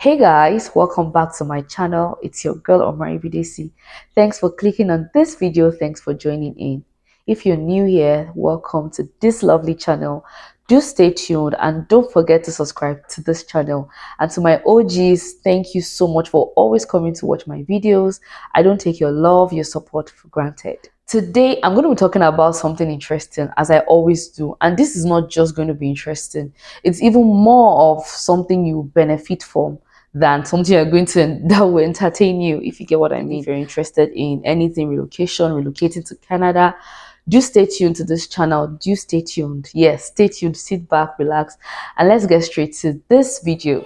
Hey guys, welcome back to my channel. It's your girl Omari BDC. Thanks for clicking on this video. Thanks for joining in. If you're new here, welcome to this lovely channel. Do stay tuned and don't forget to subscribe to this channel. And to my OGs, thank you so much for always coming to watch my videos. I don't take your love, your support for granted. Today, I'm going to be talking about something interesting, as I always do. And this is not just going to be interesting. It's even more of something you benefit from than something you're going to that will entertain you, if you get what I mean. If you're interested in anything relocation, relocating to Canada, do stay tuned to this channel. Do stay tuned. Yes, stay tuned, sit back, relax, and let's get straight to this video.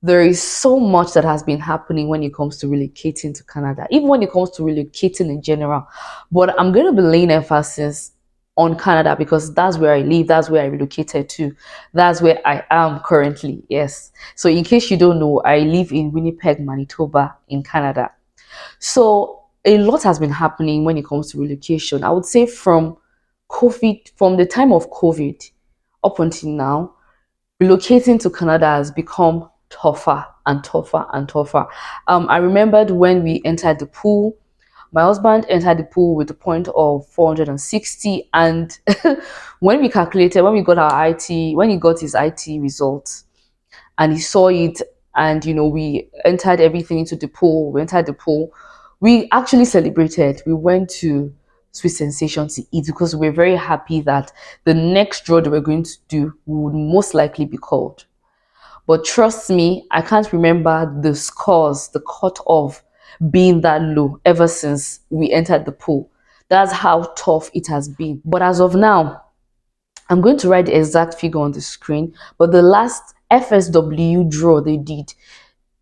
There is so much that has been happening when it comes to relocating to Canada, even when it comes to relocating in general. But I'm going to be laying emphasis on Canada because that's where I live, that's where I relocated to, that's where I am currently. Yes. So in case you don't know, I live in Winnipeg, Manitoba in Canada. So a lot has been happening when it comes to relocation. I would say from the time of COVID up until now, relocating to Canada has become tougher and tougher and tougher. I remembered when we entered the pool, my husband entered the pool with a point of 460, and when we calculated, when he got his IT results and he saw it, and we entered everything into the pool, we actually celebrated. We went to Sweet Sensation to eat because we were very happy that the next draw that we're going to do would most likely be called. But trust me, I can't remember the scores, the cutoff being that low ever since we entered the pool. That's how tough it has been. But as of now, I'm going to write the exact figure on the screen, but the last FSW draw they did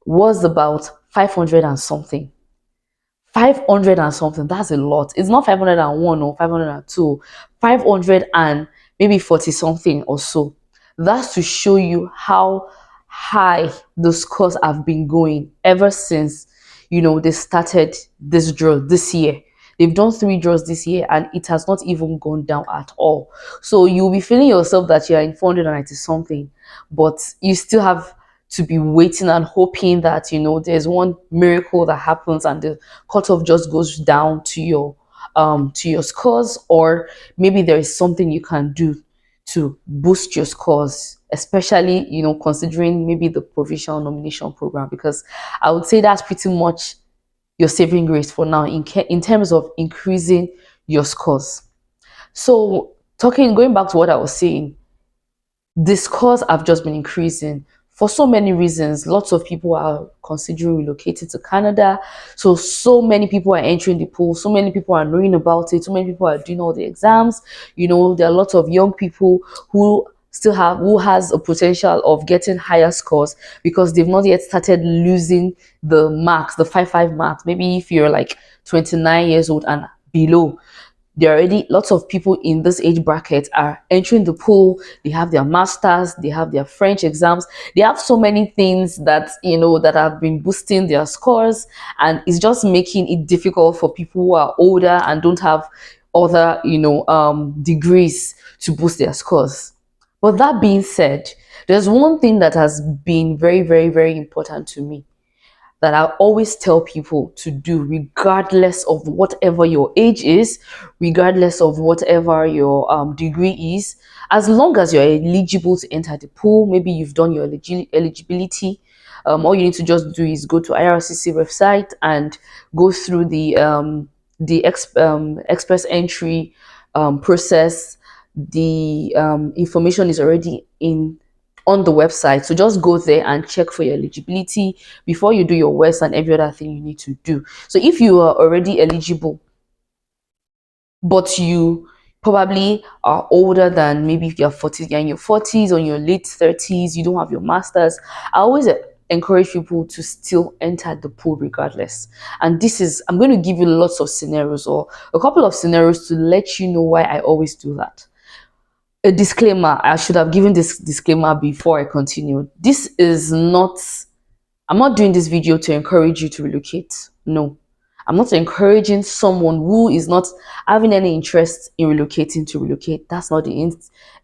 was about 500 and something. 500 and something, that's a lot. It's not 501 or 502, 500 and maybe 40 something or so. That's to show you how high the scores have been going ever since they started this draw this year. They've done 3 draws this year and it has not even gone down at all. So you'll be feeling yourself that you're in 490 something, but you still have to be waiting and hoping that there's one miracle that happens and the cutoff just goes down to your scores, or maybe there is something you can do to boost your scores, especially considering maybe the provincial nomination program, because I would say that's pretty much your saving grace for now in terms of increasing your scores. So going back to what I was saying, the scores have just been increasing for so many reasons. Lots of people are considering relocating to Canada. So many people are entering the pool. So many people are knowing about it. So many people are doing all the exams. There are lots of young people who has a potential of getting higher scores because they've not yet started losing the marks, the 5-5 marks. Maybe if you're like 29 years old and below, there are already lots of people in this age bracket are entering the pool. They have their masters, they have their French exams, they have so many things that that have been boosting their scores, and it's just making it difficult for people who are older and don't have other degrees to boost their scores. But that being said, there's one thing that has been very, very, very important to me that I always tell people to do, regardless of whatever your age is, regardless of whatever your degree is, as long as you're eligible to enter the pool. Maybe you've done your eligibility. All you need to just do is go to IRCC website and go through the express entry process. The information is already on the website, so just go there and check for your eligibility before you do your West and every other thing you need to do. So if you are already eligible but you probably are older than, maybe if you're 40, you're in your 40s or in your late 30s, you don't have your masters, I always encourage people to still enter the pool regardless. And I'm going to give you lots of scenarios, or a couple of scenarios, to let you know why I always do that. A disclaimer, I should have given this disclaimer before I continue. I'm not doing this video to encourage you to relocate. No, I'm not encouraging someone who is not having any interest in relocating to relocate. That's not the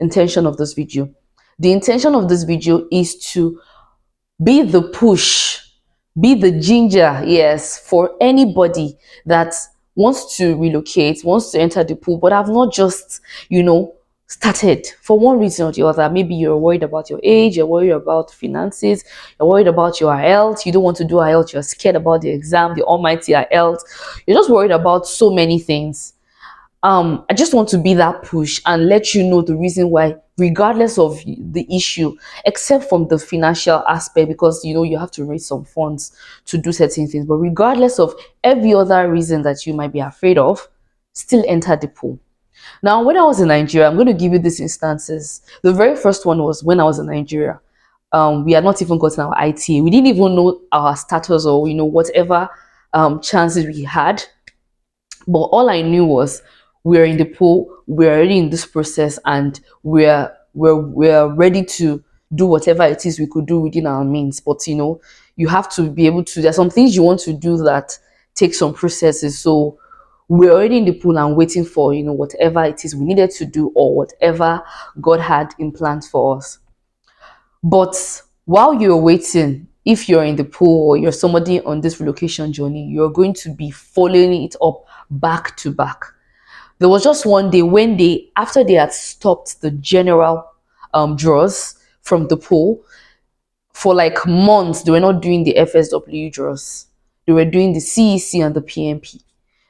intention of this video. The intention of this video is to be the push, be the ginger, yes, for anybody that wants to relocate, wants to enter the pool, but have not just, started for one reason or the other. Maybe you're worried about your age, you're worried about finances, you're worried about your health, you don't want to do health, you're scared about the exam, the almighty health, you're just worried about so many things. I just want to be that push and let you know the reason why, regardless of the issue, except from the financial aspect, because you have to raise some funds to do certain things. But regardless of every other reason that you might be afraid of, still enter the pool. Now, when I was in Nigeria, I'm going to give you these instances. The very first one was when I was in Nigeria. We had not even gotten our ITA. We didn't even know our status or whatever chances we had. But all I knew was we're in the pool, we're already in this process, and we're ready to do whatever it is we could do within our means. But you have to be able to. There's some things you want to do that take some processes. So we're already in the pool and waiting for whatever it is we needed to do or whatever God had in plans for us. But while you're waiting, if you're in the pool or you're somebody on this relocation journey, you're going to be following it up back to back. There was just one day when after they had stopped the general draws from the pool, for like months, they were not doing the FSW draws. They were doing the CEC and the PMP.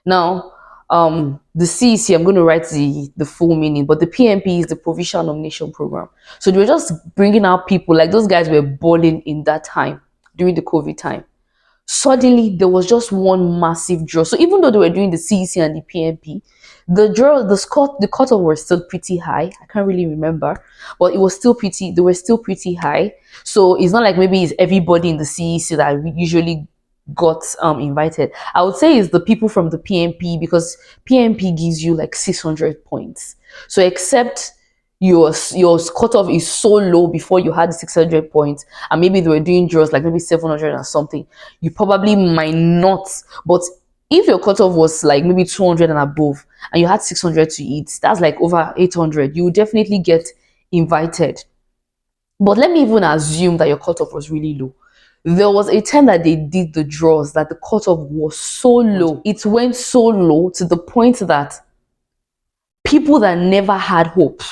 Now, the CEC, I'm going to write the full meaning, but the PMP is the Provincial Nomination Program. So they were just bringing out people, like those guys were balling in that time, during the COVID time. Suddenly, there was just one massive draw. So even though they were doing the CEC and the PMP, the cutoff were still pretty high. I can't really remember, but they were still pretty high. So it's not like maybe it's everybody in the CEC that usually got invited. I would say it's the people from the PMP, because PMP gives you like 600 points. So except your cutoff is so low before you had 600 points, and maybe they were doing draws like maybe 700 or something, you probably might not. But if your cutoff was like maybe 200 and above and you had 600 to eat, that's like over 800, you would definitely get invited. But let me even assume that your cutoff was really low. There was a time that they did the draws that the cutoff was so low. It went so low to the point that people that never had hope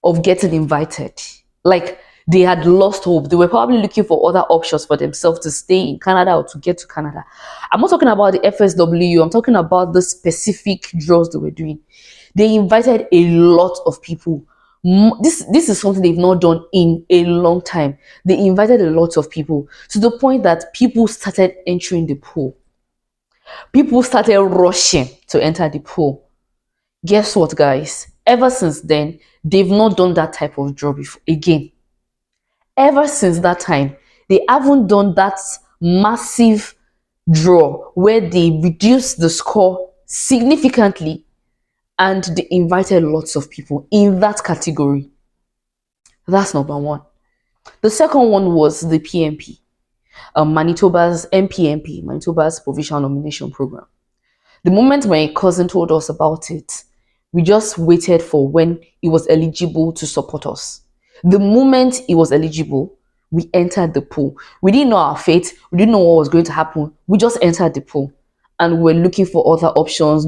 of getting invited, like they had lost hope. They were probably looking for other options for themselves to stay in Canada or to get to Canada. I'm not talking about the FSW, I'm talking about the specific draws they were doing. They invited a lot of people. This is something they've not done in a long time. They invited a lot of people to the point that people started entering the pool. People started rushing to enter the pool. Guess what, guys? Ever since then, they've not done that type of draw before again. Ever since that time, they haven't done that massive draw where they reduced the score significantly and they invited lots of people in that category. That's number one. The second one was the PMP, Manitoba's MPMP, Manitoba's Provincial Nomination Program. The moment my cousin told us about it, we just waited for when he was eligible to support us. The moment he was eligible, we entered the pool. We didn't know our fate. We didn't know what was going to happen. We just entered the pool and we were looking for other options.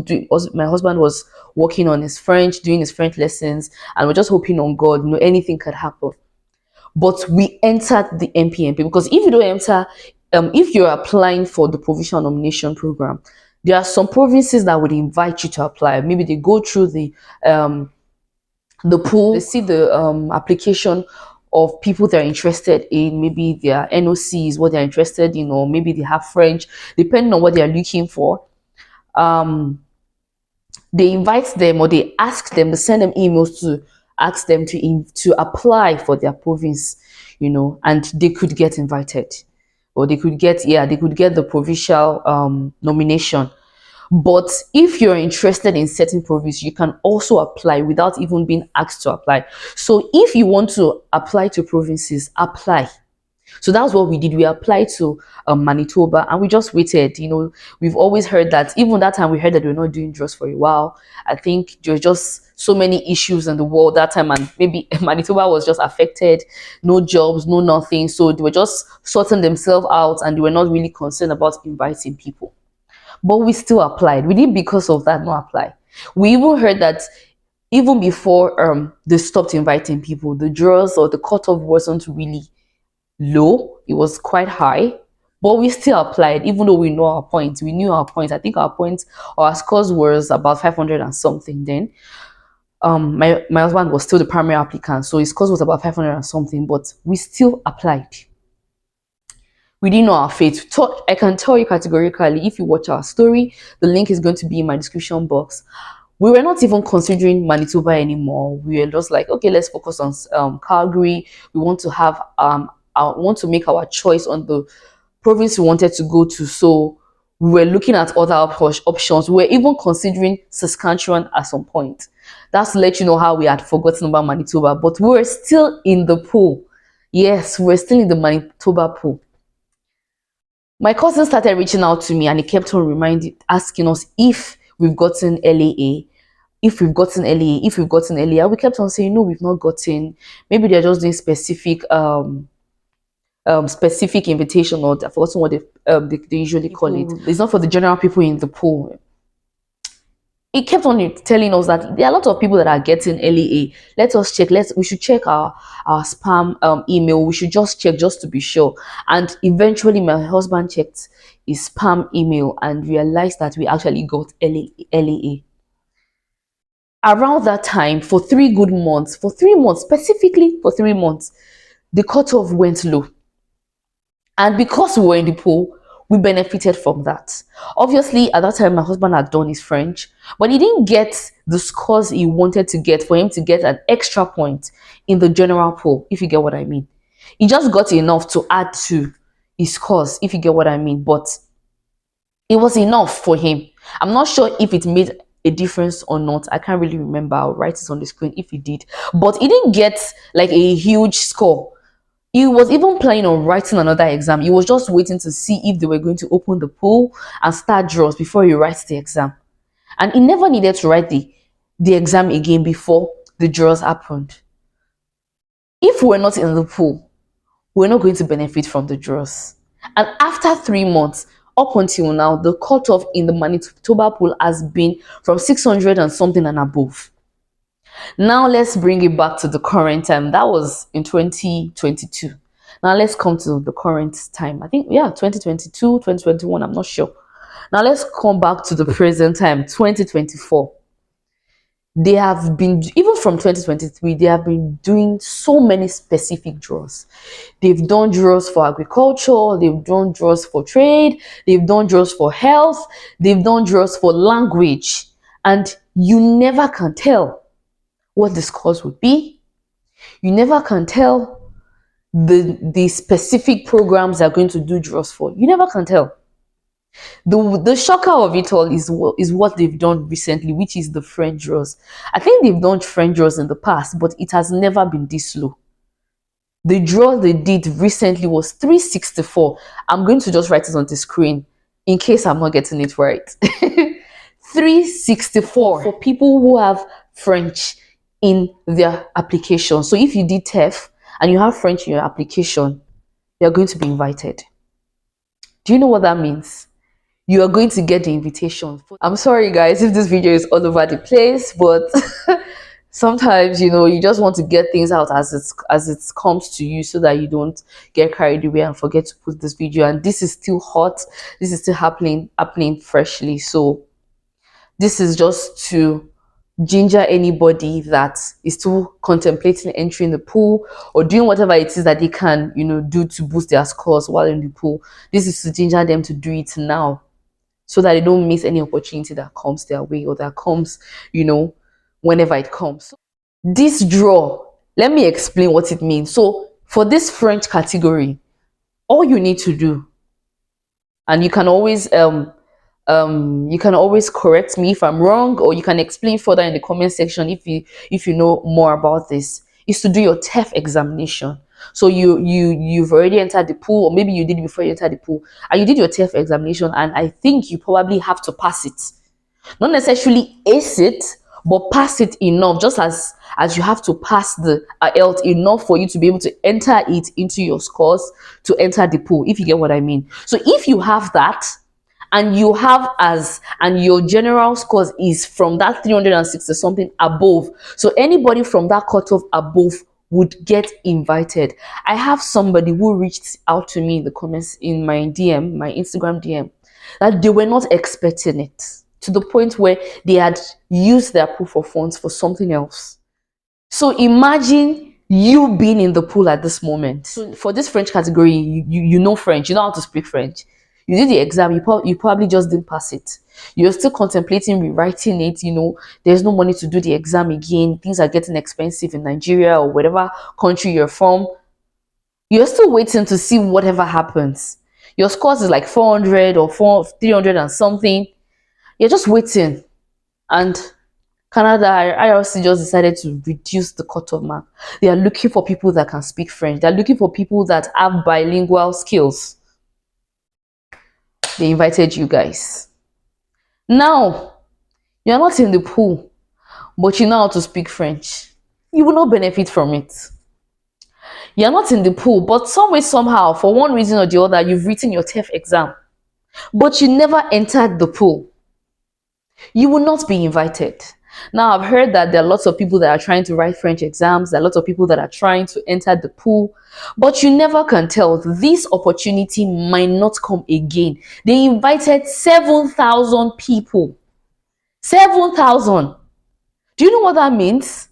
My husband was working on his French, doing his French lessons, and we're just hoping on God, anything could happen. But we entered the MPMP because if you don't enter, if you're applying for the provincial nomination program, there are some provinces that would invite you to apply. Maybe they go through the pool, they see the application of people they're interested in, maybe their NOCs, what they're interested in, or maybe they have French, depending on what they're looking for. They invite them or they ask them, they send them emails to ask them to apply for their province, and they could get invited, or they could get the provincial nomination. But if you're interested in certain province, you can also apply without even being asked to apply. So if you want to apply to provinces, apply. So that's what we did. We applied to Manitoba, and we just waited. We've always heard that, even that time we heard that they were not doing drugs for a while. I think there were just so many issues in the world that time, and maybe Manitoba was just affected. No jobs, no nothing. So they were just sorting themselves out, and they were not really concerned about inviting people. But we still applied. We didn't because of that not apply. We even heard that even before they stopped inviting people, the draws or the cutoff wasn't really low, it was quite high, but we still applied even though we know our points. We knew our points. I think our points or our scores was about 500 and something then. My husband was still the primary applicant, so his scores was about 500 and something, but we still applied. We didn't know our fate. I can tell you categorically, if you watch our story, the link is going to be in my description box. We were not even considering Manitoba anymore. We were just like, okay, let's focus on Calgary. We want to have want to make our choice on the province we wanted to go to. So we were looking at other options. We were even considering Saskatchewan at some point. That's to let you know how we had forgotten about Manitoba, but we were still in the pool. Yes, we were still in the Manitoba pool. My cousin started reaching out to me, and he kept on asking us if we've gotten LAA, if we've gotten LAA, if we've gotten LAA. We kept on saying no, we've not gotten. Maybe they're just doing specific invitation, or I've forgotten what they usually call it. It's not for the general people in the pool. He kept on telling us that there are a lot of people that are getting LEA. Let us check. We should check our spam email. We should just check just to be sure. And eventually, my husband checked his spam email and realized that we actually got LEA. Around that time, for 3 months, specifically for 3 months, the cutoff went low. And because we were in the pool, we benefited from that. Obviously, at that time, my husband had done his French, but he didn't get the scores he wanted to get for him to get an extra point in the general pool, if you get what I mean. He just got enough to add to his scores, if you get what I mean. But it was enough for him. I'm not sure if it made a difference or not. I can't really remember. I'll write it on the screen if he did. But he didn't get like a huge score. He was even planning on writing another exam. He was just waiting to see if they were going to open the pool and start draws before he writes the exam. And he never needed to write the exam again before the draws happened. If we're not in the pool, we're not going to benefit from the draws. And after 3 months, up until now, the cutoff in the Manitoba pool has been from 600 and something and above. Now let's bring it back to the current time. That was in 2022. Now let's come to the current time. I think, yeah, 2022, 2021, I'm not sure. Now let's come back to the present time, 2024. They have been, even from 2023, they have been doing so many specific draws. They've done draws for agriculture, they've done draws for trade, they've done draws for health, they've done draws for language. And you never can tell what the scores would be. You never can tell the specific programs they're going to do draws for. You never can tell. The shocker of it all is what they've done recently, which is the French draws. I think they've done French draws in the past, but it has never been this low. The draw they did recently was 364. I'm going to just write it on the screen in case I'm not getting it right. 364 for people who have French in their application. So if you did TEF and you have French in your application, you're going to be invited. Do you know what that means? You are going to get the invitation. I'm sorry guys if this video is all over the place, but sometimes you just want to get things out as it comes to you, so that you don't get carried away and forget to put this video. And this is still hot, this is still happening freshly, so this is just to ginger anybody that is still contemplating entering the pool or doing whatever it is that they can do to boost their scores while in the pool. This is to ginger them to do it now, so that they don't miss any opportunity that comes their way, or that comes whenever it comes. This draw, let me explain what it means. So for this French category, all you need to do, and you can always correct me if I'm wrong, or you can explain further in the comment section if you know more about this, is to do your TEF examination. So you've already entered the pool, or maybe you did before you entered the pool, and you did your TF examination, and I think you probably have to pass it. Not necessarily ace it, but pass it enough, just as you have to pass the IELTS enough for you to be able to enter it into your scores to enter the pool, if you get what I mean. So if you have that, and you have as and your general scores is from that 360 something above, so anybody from that cutoff above would get invited. I have somebody who reached out to me in the comments in my DM, my Instagram DM, that they were not expecting it, to the point where they had used their proof of funds for something else. So imagine you being in the pool at this moment. So for this French category, you know French, you know how to speak French. You did the exam, you probably just didn't pass it. You're still contemplating rewriting it, there's no money to do the exam again. Things are getting expensive in Nigeria or whatever country you're from. You're still waiting to see whatever happens. Your scores is like 400 or 300 and something. You're just waiting. And Canada, IRC just decided to reduce the cutoff mark. They are looking for people that can speak French. They're looking for people that have bilingual skills. They invited you guys. Now, you're not in the pool, but you know how to speak French. You will not benefit from it. You're not in the pool, but some way, somehow, for one reason or the other, you've written your TEF exam, but you never entered the pool. You will not be invited. Now, I've heard that there are lots of people that are trying to write French exams. There are lots of people that are trying to enter the pool, but you never can tell. This opportunity might not come again. They invited 7,000 people. 7,000. Do you know what that means?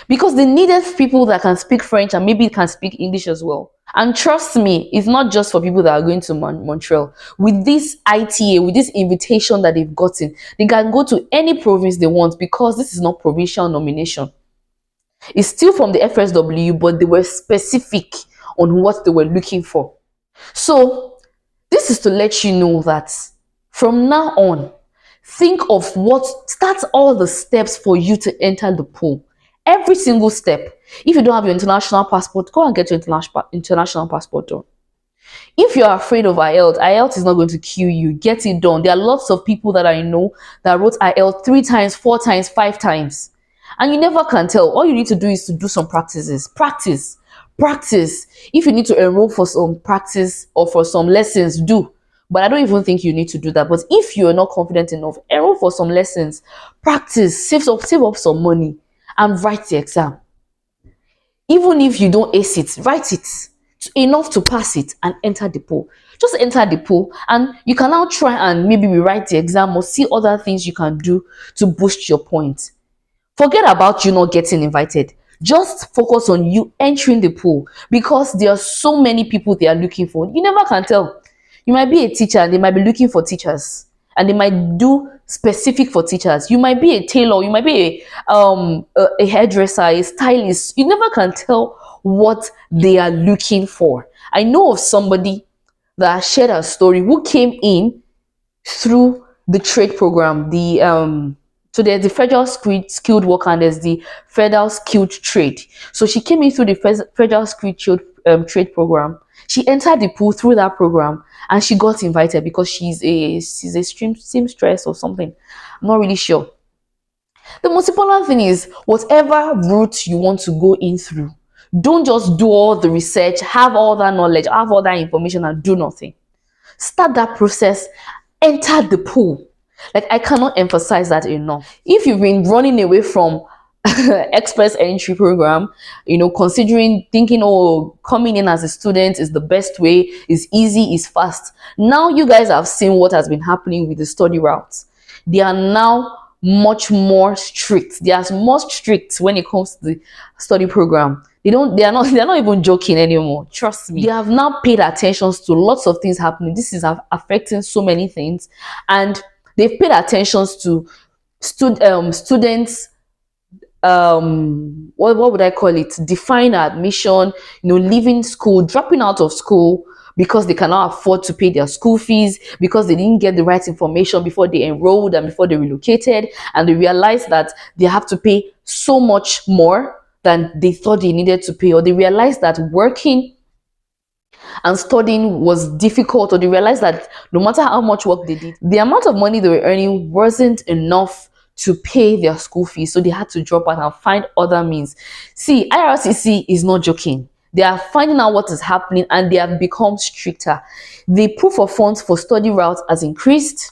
Because they needed people that can speak French and maybe can speak English as well. And trust me, it's not just for people that are going to Montreal. With this ITA, with this invitation that they've gotten, they can go to any province they want, because this is not provincial nomination. It's still from the FSW, but they were specific on what they were looking for. So this is to let you know that from now on, think of start all the steps for you to enter the pool. Every single step. If you don't have your international passport, go and get your international passport done. If you're afraid of IELTS is not going to kill you. Get it done. There are lots of people that I know that wrote IELTS 3 times, 4 times, 5 times. And you never can tell. All you need to do is to do some practices. Practice. If you need to enroll for some practice or for some lessons, do. But I don't even think you need to do that. But if you're not confident enough, enroll for some lessons. Practice. Save up some money and write the exam. Even if you don't ace it, write it enough to pass it and enter the pool. Just enter the pool, and you can now try and maybe rewrite the exam or see other things you can do to boost your points. Forget about you not getting invited. Just focus on you entering the pool, because there are so many people they are looking for. You never can tell. You might be a teacher and they might be looking for teachers, and they might do specific for teachers. You might be a tailor, you might be a hairdresser, a stylist. You never can tell what they are looking for. I know of somebody that shared a story who came in through the trade program. So there's the federal skilled worker and there's the federal skilled trade. So she came in through the federal skilled trade program. She entered the pool through that program, and she got invited because she's a seamstress or something. I'm not really sure. The most important thing is, whatever route you want to go in through, don't just do all the research, have all that knowledge, have all that information, and do nothing. Start that process, enter the pool. Like, I cannot emphasize that enough. If you've been running away from express entry program, thinking, oh, coming in as a student is the best way, is easy, is fast. Now you guys have seen what has been happening with the study routes. They are now much more strict. They are more strict when it comes to the study program. They're not even joking anymore. Trust me. They have now paid attention to lots of things happening. This is affecting so many things, and they've paid attention to students. What would I call it? Define admission. Leaving school, dropping out of school because they cannot afford to pay their school fees, because they didn't get the right information before they enrolled and before they relocated, and they realized that they have to pay so much more than they thought they needed to pay, or they realized that working and studying was difficult, or they realized that no matter how much work they did, the amount of money they were earning wasn't enough to pay their school fees, so they had to drop out and find other means. See, IRCC is not joking. They are finding out what is happening and they have become stricter. The proof of funds for study routes has increased.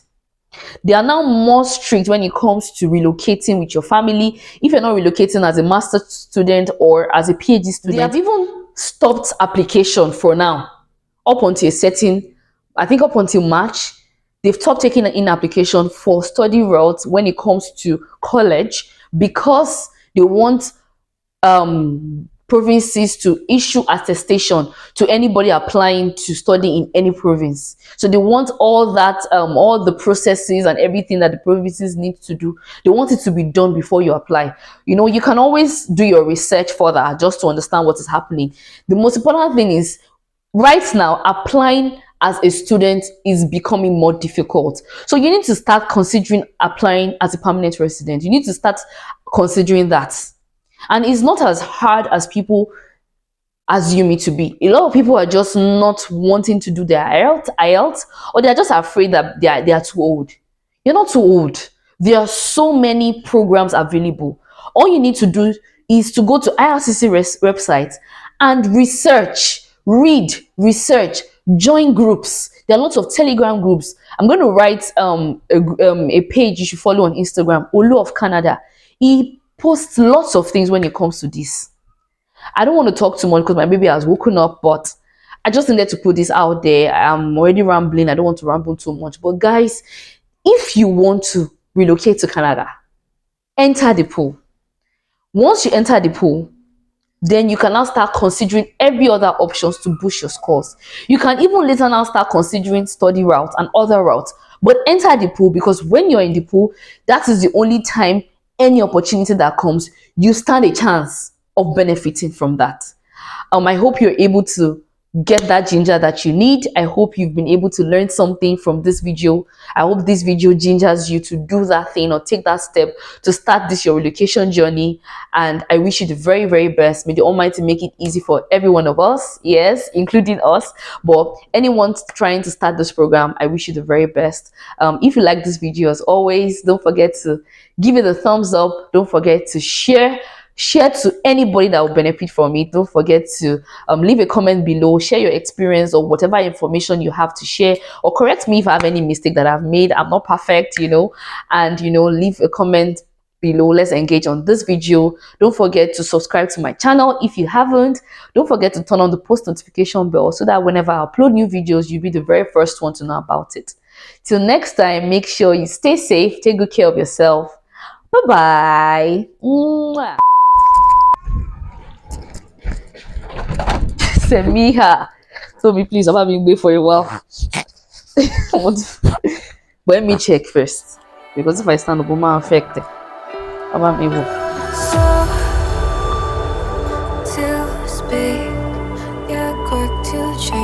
They are now more strict when it comes to relocating with your family. If you're not relocating as a master's student or as a PhD student, they have even stopped application for now, up until a certain, I think up until March. They've stopped taking in application for study routes when it comes to college, because they want provinces to issue attestation to anybody applying to study in any province. So they want all that, all the processes and everything that the provinces need to do. They want it to be done before you apply. You know, you can always do your research further just to understand what is happening. The most important thing is, right now, applying as a student is becoming more difficult. So you need to start considering applying as a permanent resident. You need to start considering that. And it's not as hard as people assume it to be. A lot of people are just not wanting to do their IELTS, or they're just afraid that they are too old. You're not too old. There are so many programs available. All you need to do is to go to IRCC website and research, join groups. There are lots of Telegram groups. I'm going to write a page you should follow on Instagram, Olu of Canada. He posts lots of things when it comes to this. I don't want to talk too much because my baby has woken up, but I just needed to put this out there. I'm already rambling. I don't want to ramble too much. But guys, if you want to relocate to Canada, enter the pool. Once you enter the pool, then you can now start considering every other options to boost your scores. You can even later now start considering study routes and other routes. But enter the pool, because when you're in the pool, that is the only time any opportunity that comes, you stand a chance of benefiting from that. I hope you're able to get that ginger that you need. I hope you've been able to learn something from this video. I hope this video gingers you to do that thing or take that step to start this your relocation journey. And I wish you the very, very best. May the Almighty make it easy for every one of us, yes, including us. But anyone trying to start this program, I wish you the very best. If you like this video, as always, don't forget to give it a thumbs up. Don't forget to share to anybody that will benefit from it. Don't forget to leave a comment below, share your experience or whatever information you have to share, or correct me if I have any mistake that I've made. I'm not perfect, and leave a comment below. Let's engage on this video. Don't forget to subscribe to my channel if you haven't. Don't forget to turn on the post notification bell so that whenever I upload new videos, you'll be the very first one to know about it. Till next time, make sure you stay safe, take good care of yourself. Bye bye. Semiha. So me please, I'm having wait for a while. But let me check first. Because if I stand up, I'm affected. I'm able. So to speak, yeah, quick to change.